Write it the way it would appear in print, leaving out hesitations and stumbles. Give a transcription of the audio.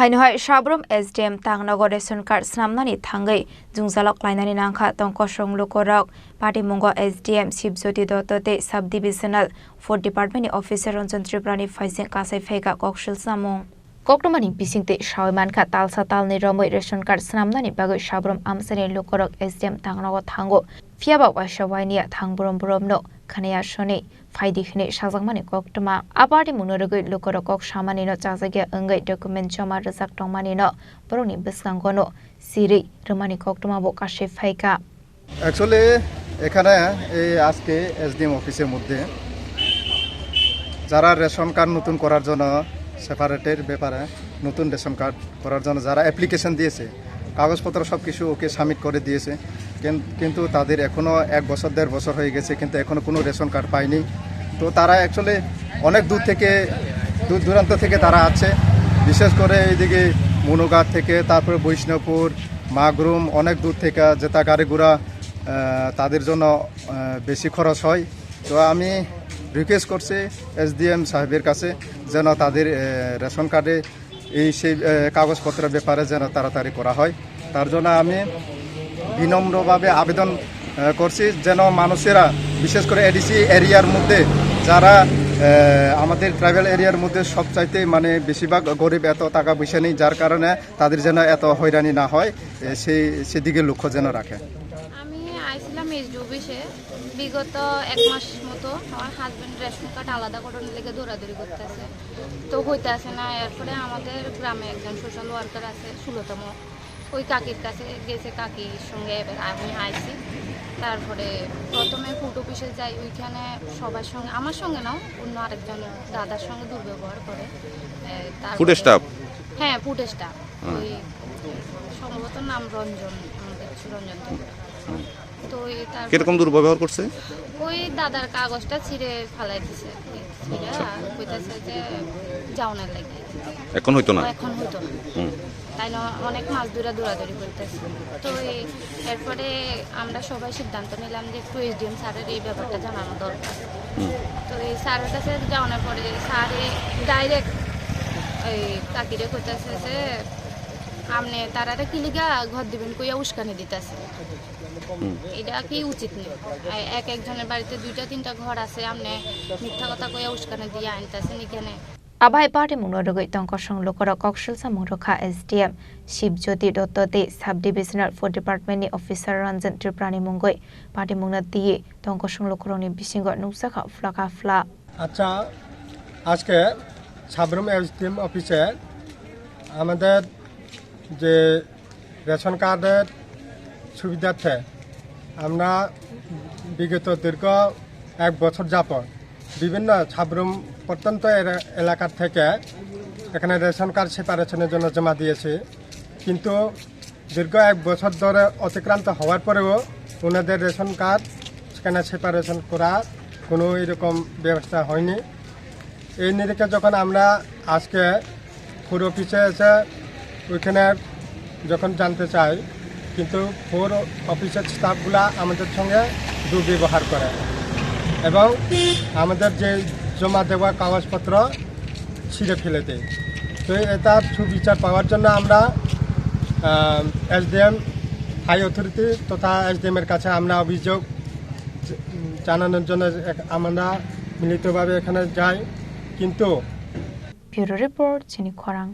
Haino Sabroom SDM Tangnogo Ration card Swnamnani Thangwi Jungjalo Khlaikha Nangkha Tongkosong Lukurok Party Mungo SDM Sibjoti Dotote Subdivisional 4 Department Officer on Tripura Faising Kasai Feka Kokshil Samong Koktomani Pisingte Shawimanka Talsa Talni Romo Ration card Swnamnani Bago Sabroom Amsani Lukurok SDM Tangnogo Thango Fiaba Washawania Thangburom Bromno Khania Shoni Faidi Khne Shazangmani Koktoma Apati Munorugui Lukurok Shamani no Chazage Ungai document Choma Razak Tongmani no Broni Biskangono Siri Romani Koktoma Bokashe Faika Actually এখানে এই আজকে SDM অফিসের মধ্যে যারা ration card নতুন করার জন্য সেপারেটের ব্যাপারে নতুন রেশন কার্ড করার জন্য যারা অ্যাপ্লিকেশন দিয়েছে কাগজপত্র সবকিছু ওকে সাবমিট করে দিয়েছে কিন্তু তাদের এখনো 1 বছর 1.5 বছর হয়ে গেছে কিন্তু এখনো কোনো রেশন কার্ড পায়নি তো তারা অ্যাকচুয়ালি অনেক দূর দূরান্ত থেকে তারা আছে বিশেষ করে এইদিকে মনুঘাট থেকে তারপরে বৈষ্ণবপুর মাগরুম অনেক দূর থেকে যেটা গাড়ি ঘোড়া তাদের জন্য বেশি খরচ হয় তো আমি রিকোয়েস্ট করছি এসডিএম সাহেবের কাছে যেন তাদের রেশন কার্ডে এই সেই কাগজপত্রের ব্যাপারে যেন তাড়াতাড়ি করা হয় তার জন্য আমি বিনম্রভাবে আবেদন করছি যেন মানুষেরা বিশেষ করে এডিসি এরিয়ার মধ্যে যারা আমাদের ট্রাইবাল এরিয়ার মধ্যে সবচাইতে মানে বেশিরভাগ গরিব এত টাকা পয়সা নেই যার কারণে তাদের যেন এত হয়রানি না হয় সেদিকে লক্ষ্য যেন রাখে বিগত 1 মাস মতো আমার হাজবেন্ড রেশন কার্ড আলাদা করার লেগে দৌড়াদৌড়ি করতেছে তো হইতেছে না এরপরে আমাদের গ্রামে একজন সোশ্যাল ওয়ার্কার আছে 16তম ওই কাকির কাছে গেছে কাকির সঙ্গে আমি আইছি তারপরে প্রথমে ফুড অফিসে যাই ওইখানে সবার সঙ্গে আমার সঙ্গে নাও অন্য আরেকজন দাদার সঙ্গে দুর্ব্যবহার করে ফুড স্টাফ হ্যাঁ ফুড স্টাফ ওই সম্ভবত নাম রঞ্জন রঞ্জন তো কিরকম দুর্ব্যবহার করছে ওই দাদার কাগজটা ছিঁড়ে ফেলাই দিছে কইতাছে যে যাওনার লাগে এখন হইতো না তাই না অনেক মাস ধরে দৌড়াদৌড়ি করতেছে তো এরপরে আমরা সবাই সিদ্ধান্ত নিলাম যে একটু এসডিএম স্যারের এই ব্যাপারটা জানানো দরকার তো এই স্যারের কাছে যাওয়ার পরে স্যারে ডাইরেক্ট ওই কাকিরে কইতাছে যে আপনি তারারে কি লিগা ঘর দিবেন কইয়া উস্কানি দিতেছে এটা কি উচিত নেই একজনের বাড়িতে 2টা 3টা ঘর আছে আপনি মিথ্যা কথা কইয়া উস্কানি দিয়ে আনতেছেন এখানে Abai Party Munorugui Tongkosong Lukurok Kokshil Samurokha SDM Sibjoti Dotote Subdivisional 4 Department Officer Ranjan Tripura Mungoi Party Munati Tongkosong Lukuroni Bisingo Nusaka Flaka Fla আচ্ছা আজকে সাবরুম এসডিএম অফিসে আমাদের যে রেশন কার্ডের সুবিধার্থে আমরা বিগত দীর্ঘ 1 বছর যাবত বিভিন্ন সাবরুম প্রত্যন্ত এলাকার থেকে এখানে রেশন কার্ড সেপারেশনের জন্য জমা দিয়েছি কিন্তু দীর্ঘ 1 বছর ধরে অতিক্রান্ত হওয়ার পরেও ওনাদের রেশন কার্ড সেখানে সেপারেশন করার কোনো এরকম ব্যবস্থা হয়নি এই নিরিখে যখন আমরা আজকে ফুড অফিসে এসে ওইখানে যখন জানতে চাই কিন্তু ফুড অফিসের স্টাফগুলা আমাদের সঙ্গে দুর্ব্যবহার করে এবং আমাদের যে জমা দেওয়া কাগজপত্র ছিঁড়ে ফেলে দেয় তো এটার সুবিচার পাওয়ার জন্য আমরা এসডিএম হাই অথরিটি তথা এসডিএমের কাছে আমরা অভিযোগ জানানোর জন্য আমরা মিলিতভাবে এখানে যাই কিন্তু ব্যুরো রিপোর্ট চিনি খরাং।